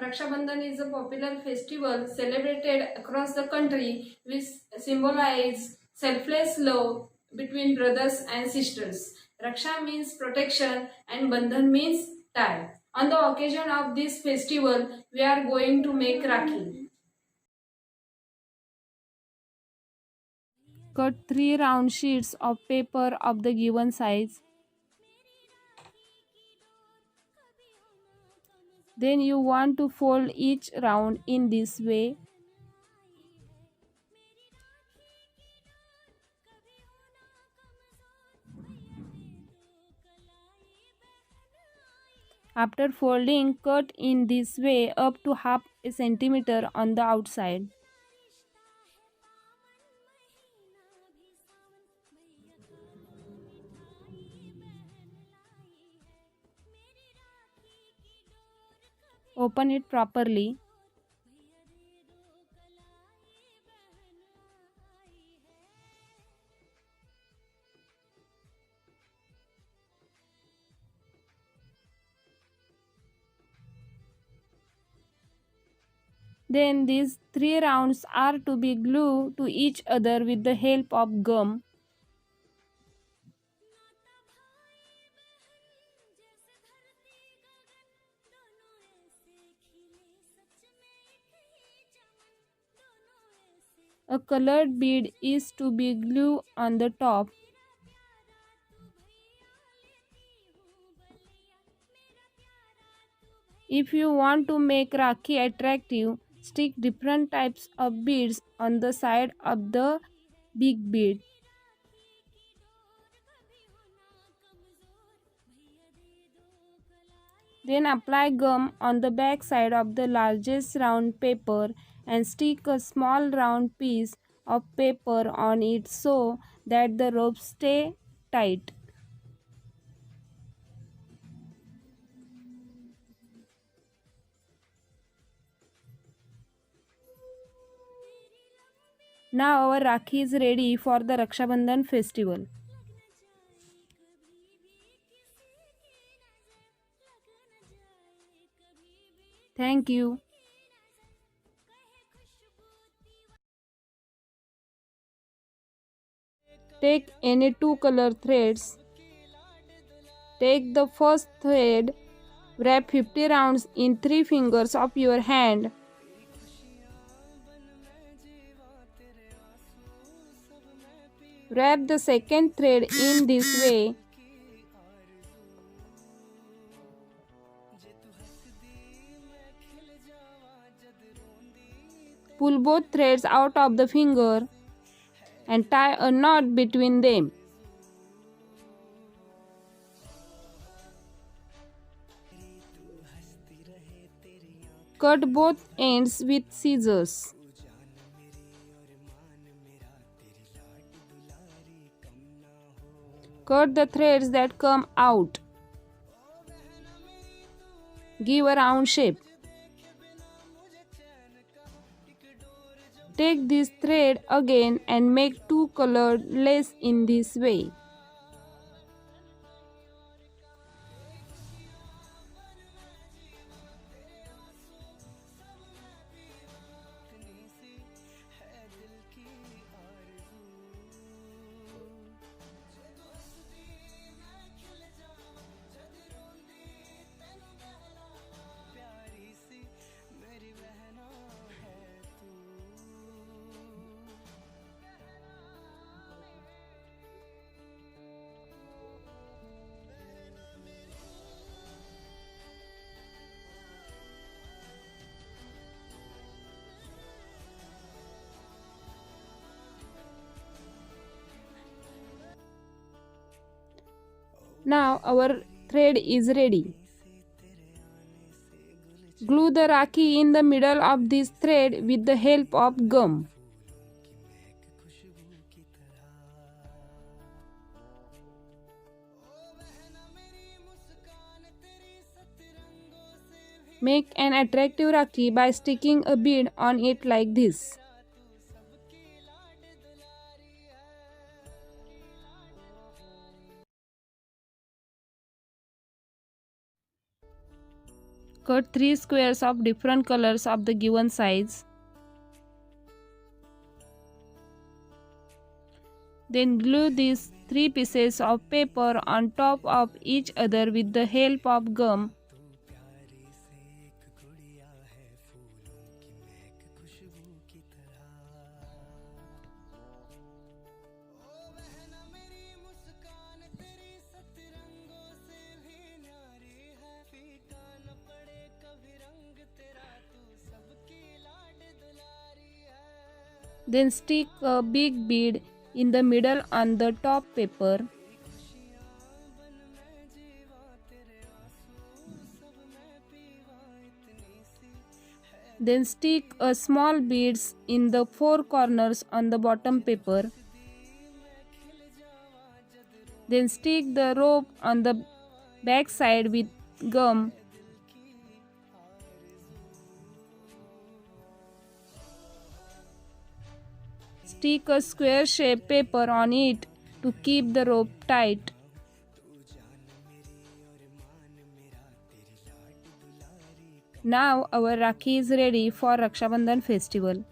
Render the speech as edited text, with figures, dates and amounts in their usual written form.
Raksha Bandhan is a popular festival celebrated across the country which symbolizes selfless love between brothers and sisters. Raksha means protection and Bandhan means tie. On the occasion of this festival, we are going to make Rakhi. Cut 3 round sheets of paper of the given size. Then you want to fold each round in this way. After folding, cut in this way up to half a centimeter on the outside. Open it properly. Then these 3 rounds are to be glued to each other with the help of gum. A colored bead is to be glued on the top. If you want to make Rakhi attractive, stick different types of beads on the side of the big bead. Then apply gum on the back side of the largest round paper and stick a small round piece of paper on it so that the ropes stay tight. Now our Rakhi is ready for the Raksha Bandhan festival. Thank you. Take any two color threads. Take the first thread, wrap 50 rounds in 3 fingers of your hand. Wrap the second thread in this way. Pull both threads out of the finger and tie a knot between them. Cut both ends with scissors. Cut the threads that come out. Give a round shape. Take this thread again and make two colored lace in this way. Now our thread is ready. Glue the Rakhi in the middle of this thread with the help of gum. Make an attractive Rakhi by sticking a bead on it like this. Cut 3 squares of different colors of the given size. Then glue these 3 pieces of paper on top of each other with the help of gum. Then stick a big bead in the middle on the top paper. Then stick a small beads in the 4 corners on the bottom paper. Then stick the rope on the back side with gum. Stick a square shaped paper on it to keep the rope tight. Now our Rakhi is ready for Raksha Bandhan festival.